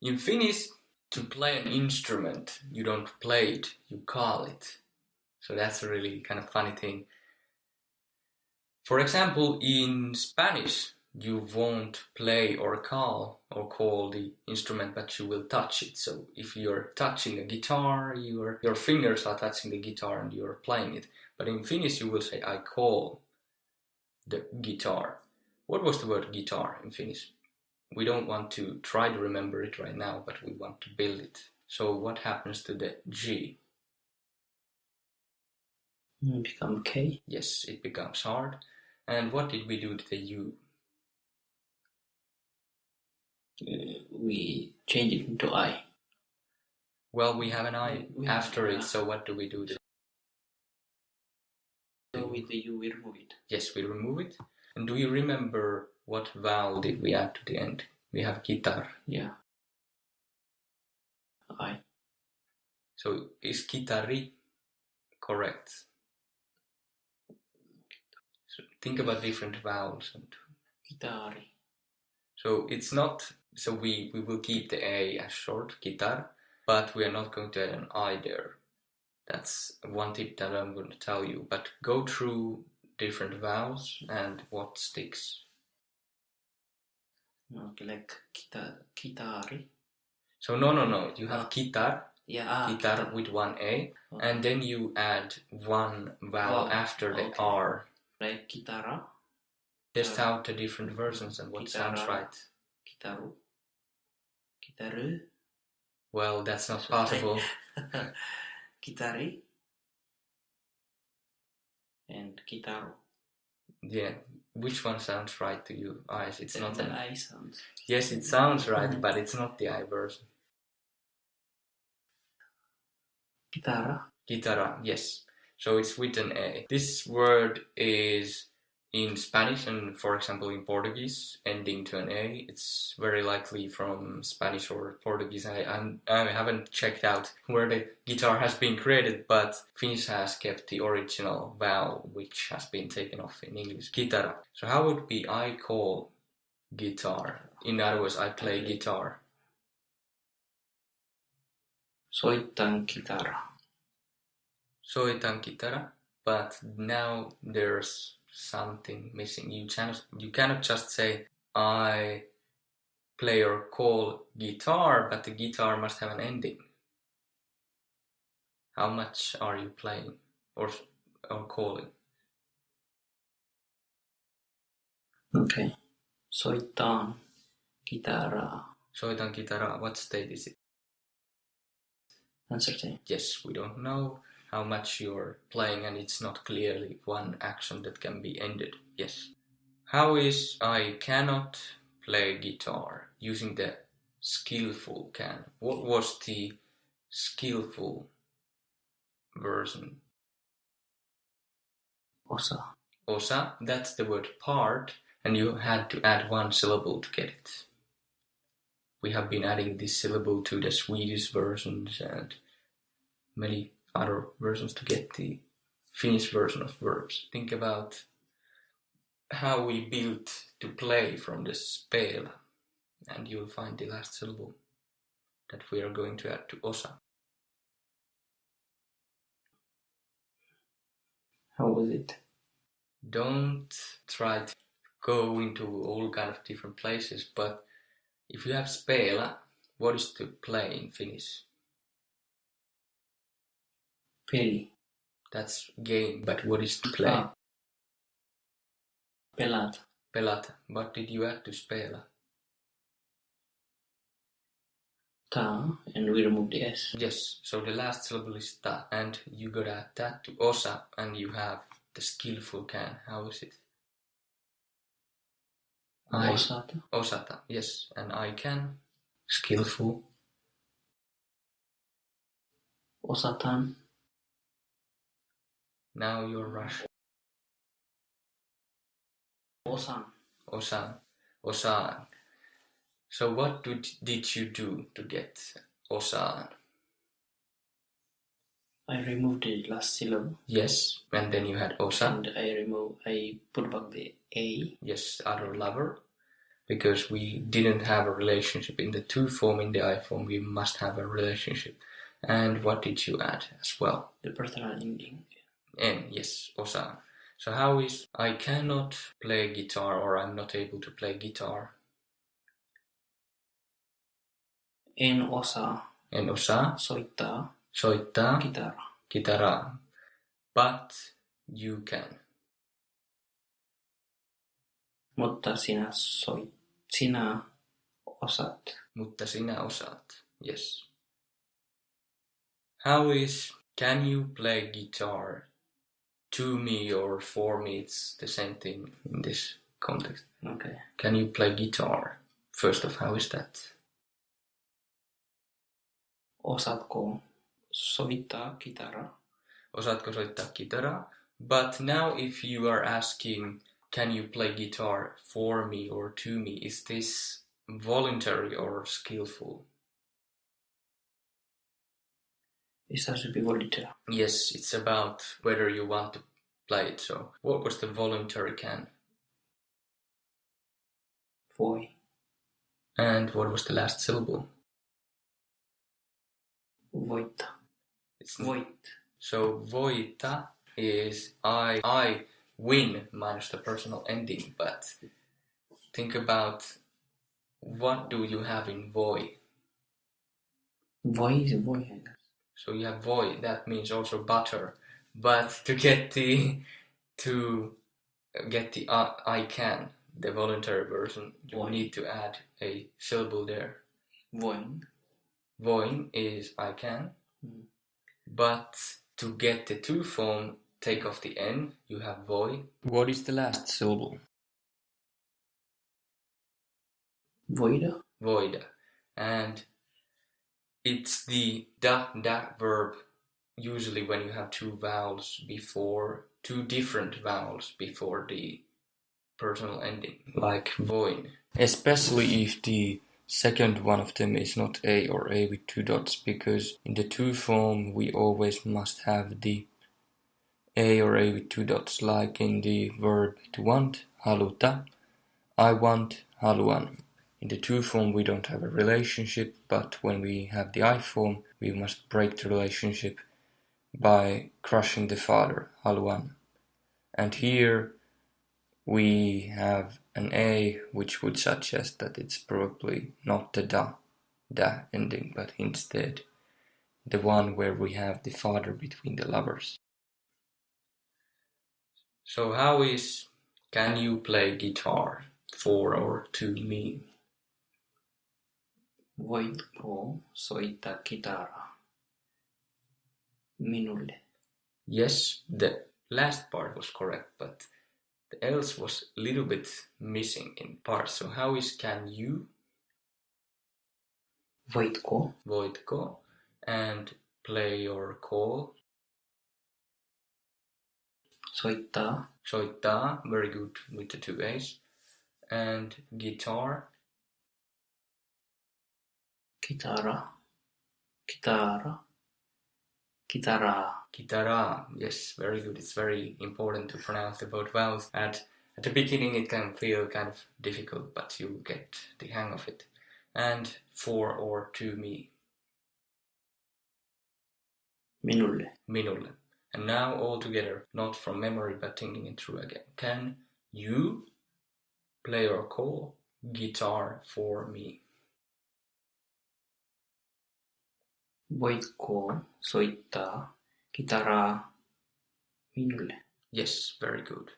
In Finnish, to play an instrument, you don't play it, you call it. So that's a really kind of funny thing. For example, in Spanish, you won't play or call the instrument, but you will touch it. So if you're touching a guitar, your fingers are touching the guitar and you're playing it. But in Finnish, you will say, I call the guitar. What was the word guitar in Finnish? We don't want to try to remember it right now, but we want to build it. So what happens to the G? Become K. Yes, it becomes hard. And what did we do to the U? We change it into I. Well, we have an I after it, so what do we do to So with the U, we remove it. Yes, we remove it. And do you remember what vowel did we add to the end? We have guitar. Yeah. I. So is guitari correct? So think about different vowels. Guitari. So it's not, so we will keep the A as short, guitar, but we are not going to add an I there. That's one tip that I'm going to tell you. But go through different vowels and what sticks. Okay, like guitari. So no. You have guitar. Yeah. Guitar with one A. Okay. And then you add one vowel after the R. Like guitara. Test out the different versions and what sounds right. Gitaru. Gitaru. Well, that's not possible. Gitari. And gitaru. Yeah. Which one sounds right to you? It's not the I sounds. Yes, it sounds right, but it's not the I version. Guitarra. Guitarra, yes. So it's with an A. This word is in Spanish and, for example, in Portuguese, ending to an A. It's very likely from Spanish or Portuguese. I haven't checked out where the guitar has been created, but Finnish has kept the original vowel, which has been taken off in English, guitarra. So how would be I call guitar? In other words, I play guitar. Soitan guitarra. Soitan guitarra, but now there's something missing. You cannot just say I play or call guitar, but the guitar must have an ending. How much are you playing or calling? Okay. Soitan guitarra. Soitan guitarra. What state is it? Uncertain. Yes, we don't know how much you're playing, and it's not clearly one action that can be ended. Yes. How is I cannot play guitar using the skillful can? What was the skillful version? Osa. Osa, that's the word part, and you had to add one syllable to get it. We have been adding this syllable to the Swedish versions and many other versions to get the Finnish version of verbs. Think about how we built to play from the spel, and you'll find the last syllable that we are going to add to osa. How was it? Don't try to go into all kind of different places, but if you have spela, what is to play in Finnish? Peli. That's game, but what is to play? Pelata. Pelata. What did you add to spela? Ta, and we removed the S. Yes, so the last syllable is ta, and you gotta add that to osa, and you have the skillful can. How is it? Osata. Osata, yes, and I can. Skillful. Osatan. Now you're Russian. Osan. Osan. Osan. So what did you do to get osan? I removed the last syllable. Yes, and then you had osa. And I put back the A. Yes, other lover. because we didn't have a relationship in the to form. In the I form, we must have a relationship. And what did you add as well? The personal ending. En, yes, osa. So how is I cannot play guitar or I'm not able to play guitar? En osaa En osaa soittaa kitaraa. But you can. Mutta sinä osaat. Mutta sinä osaat. Yes. How is can you play guitar? To me or for me, it's the same thing in this context. Okay. Can you play guitar? First off, how is that? Osaatko soittaa kitaraa? Osaatko soittaa kitaraa? But now if you are asking, can you play guitar for me or to me, is this voluntary or skillful? This has to be voluntary. Yes, it's about whether you want to play it. So what was the voluntary can? Voi. And what was the last syllable? Voita. It's Voit. So voita is I win minus the personal ending, but think about what do you have in voi? Voi is voi, I guess. So you have voi, that means also butter. But to get the I can, the voluntary version, you Voin. need to add a syllable there. Voin. Voin is I can. Mm. But to get the to form, take off the N, you have voi. What is the last syllable? Voida. Voida. And it's the da verb, usually when you have two different vowels before the personal ending, like voin. Especially if the second one of them is not A or A with two dots, because in the to form we always must have the A or A with two dots, like in the verb to want, haluta, I want, haluan. In the to form we don't have a relationship, but when we have the I form we must break the relationship by crushing the father, haluan. And here we have an A which would suggest that it's probably not the da ending, but instead the one where we have the father between the lovers. So how is can you play guitar for or to me? Voitko soittaa kitaraa minulle? Yes, the last part was correct, but the else was a little bit missing in parts. So how is can you? Voitko and play or call? Soittaa, very good with the two A's. And guitar? Kitaraa, yes, very good. It's very important to pronounce the both vowels. At the beginning it can feel kind of difficult, but you get the hang of it. And for or to me? Minulle. And now all together, not from memory but thinking it through again. Can you play or call guitar for me? Voitko soittaa kitaraa minulle? Yes, very good.